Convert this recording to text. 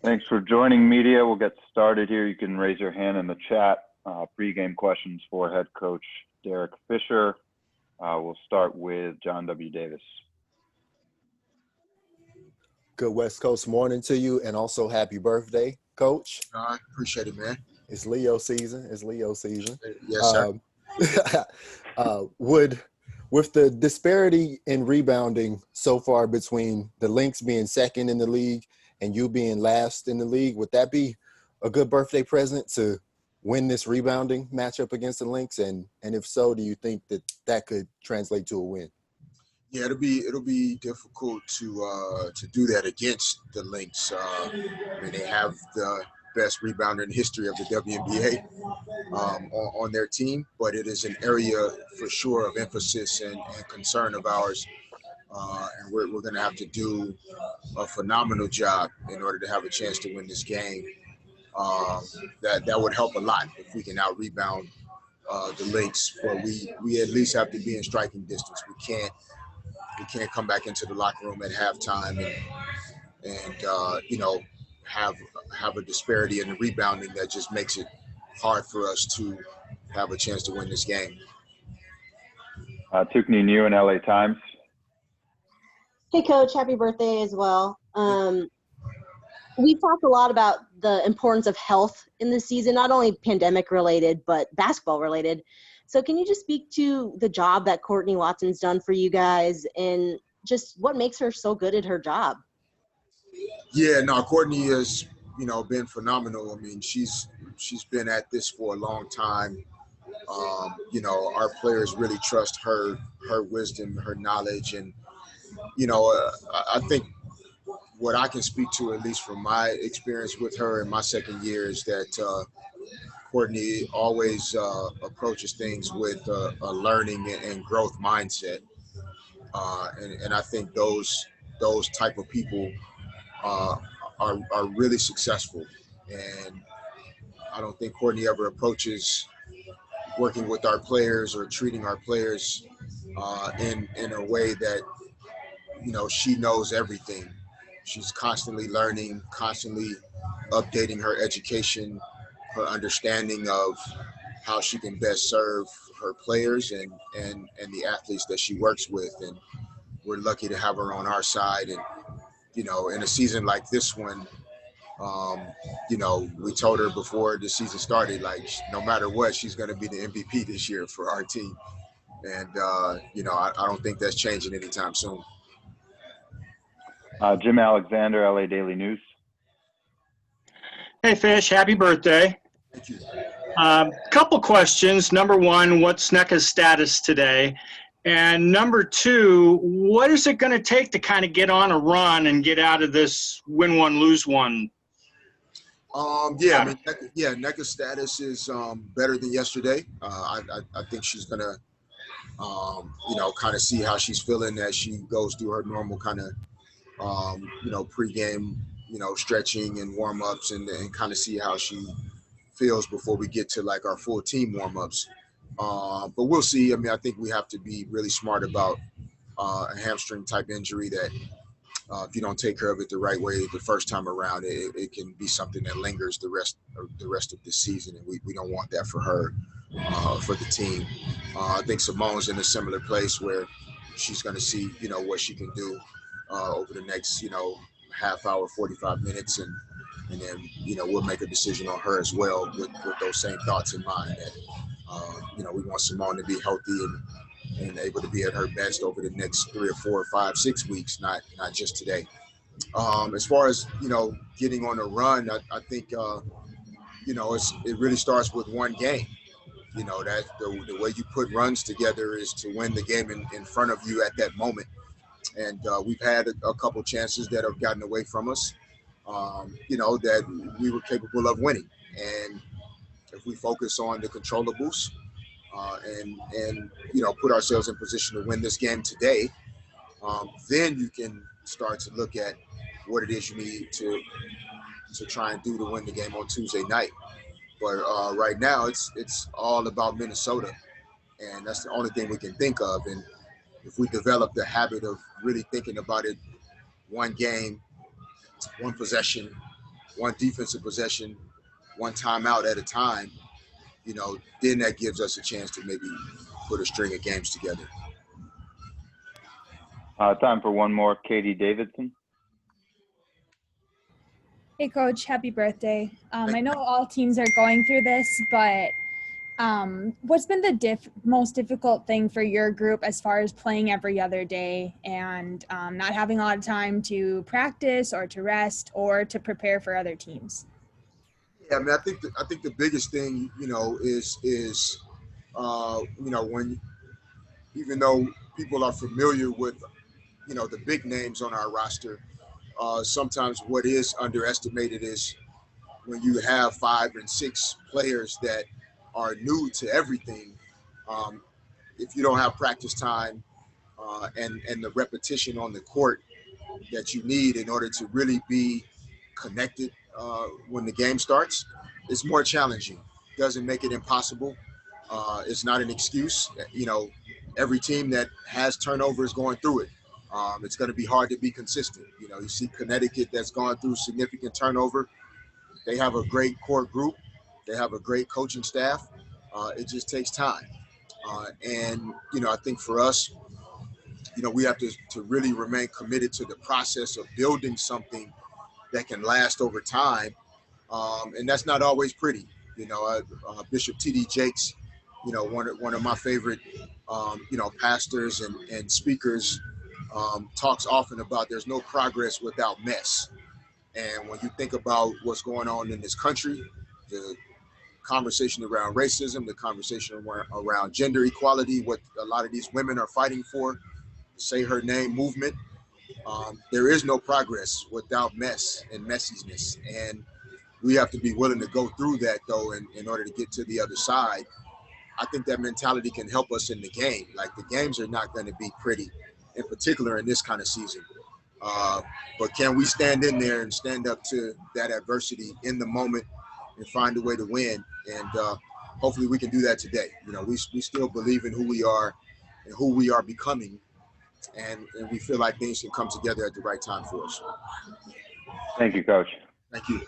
Thanks for joining, media. We'll get started here. You can raise your hand in the chat. Pre-game questions for head coach Derek Fisher. We'll start with John W. Davis. Good West Coast morning to you, and also happy birthday, Coach. I appreciate it, man. It's Leo season. Yes, sir. With the disparity in rebounding so far between the Lynx being second in the league and you being last in the league, would that be a good birthday present to win this rebounding matchup against the Lynx? And if so, do you think that could translate to a win? Yeah, it'll be difficult to do that against the Lynx. They have the best rebounder in the history of the WNBA on their team, but it is an area for sure of emphasis and concern of ours. And we're going to have to do a phenomenal job in order to have a chance to win this game. That would help a lot if we can out rebound the Lynx, where we at least have to be in striking distance. We can't come back into the locker room at halftime and have a disparity in the rebounding that just makes it hard for us to have a chance to win this game. Tukni New in LA Times. Hey, Coach. Happy birthday as well. We talked a lot about the importance of health in this season, not only pandemic-related, but basketball-related. So can you just speak to the job that Courtney Watson's done for you guys and just what makes her so good at her job? Yeah, no, Courtney has, been phenomenal. I mean, she's been at this for a long time. Our players really trust her wisdom, her knowledge, and I think what I can speak to, at least from my experience with her in my second year, is that Courtney always approaches things with a learning and growth mindset, and I think those type of people are really successful. And I don't think Courtney ever approaches working with our players or treating our players in a way that she knows everything. She's constantly learning, constantly updating her education, her understanding of how she can best serve her players and the athletes that she works with. And we're lucky to have her on our side. And, in a season like this one, we told her before the season started, like, no matter what, she's going to be the MVP this year for our team. And, I don't think that's changing anytime soon. Jim Alexander, LA Daily News. Hey, Fish, happy birthday. Thank you. Couple questions. Number one, what's NECA's status today? And number two, what is it going to take to kind of get on a run and get out of this win one, lose one? NECA's status is better than yesterday. I think she's going to, kind of see how she's feeling as she goes through her normal kind of, pregame, stretching and warm-ups and kind of see how she feels before we get to like our full team warm-ups. But we'll see. I mean, I think we have to be really smart about a hamstring type injury that if you don't take care of it the right way the first time around, it can be something that lingers the rest of the season, and we don't want that for her, for the team. I think Simone's in a similar place where she's going to see, what she can do over the next, half hour, 45 minutes, and then, we'll make a decision on her as well with those same thoughts in mind that, we want Simone to be healthy and able to be at her best over the next 3 or 4 or 5, 6 weeks, not just today. As far as, getting on a run, I think, it really starts with one game. That the way you put runs together is to win the game in front of you at that moment. And we've had a couple chances that have gotten away from us, that we were capable of winning. And if we focus on the controllables and put ourselves in position to win this game today, then you can start to look at what it is you need to try and do to win the game on Tuesday night. But right now, it's all about Minnesota, and that's the only thing we can think of. And if we develop the habit of really thinking about it, one game, one possession, one defensive possession, one timeout at a time, then that gives us a chance to maybe put a string of games together. Time for one more. Katie Davidson. Hey, Coach, happy birthday. I know all teams are going through this, but what's been the most difficult thing for your group as far as playing every other day and not having a lot of time to practice or to rest or to prepare for other teams? Yeah, I mean, I think the biggest thing, is when, even though people are familiar with, the big names on our roster, sometimes what is underestimated is when you have 5 and 6 players that are new to everything. If you don't have practice time and the repetition on the court that you need in order to really be connected when the game starts, it's more challenging. Doesn't make it impossible. It's not an excuse. Every team that has turnover is going through it. It's going to be hard to be consistent. You see Connecticut that's gone through significant turnover. They have a great core group. They have a great coaching staff. It just takes time. And I think for us, we have to really remain committed to the process of building something that can last over time. And that's not always pretty. Bishop T.D. Jakes, one of my favorite, pastors and speakers, talks often about there's no progress without mess. And when you think about what's going on in this country, the conversation around racism, the conversation around gender equality, what a lot of these women are fighting for, Say Her Name movement, there is no progress without mess and messiness. And we have to be willing to go through that, though, in order to get to the other side. I think that mentality can help us in the game. Like, the games are not going to be pretty, in particular in this kind of season. But can we stand in there and stand up to that adversity in the moment and find a way to win? And hopefully we can do that today. We still believe in who we are and who we are becoming. And we feel like things can come together at the right time for us. Thank you, Coach. Thank you.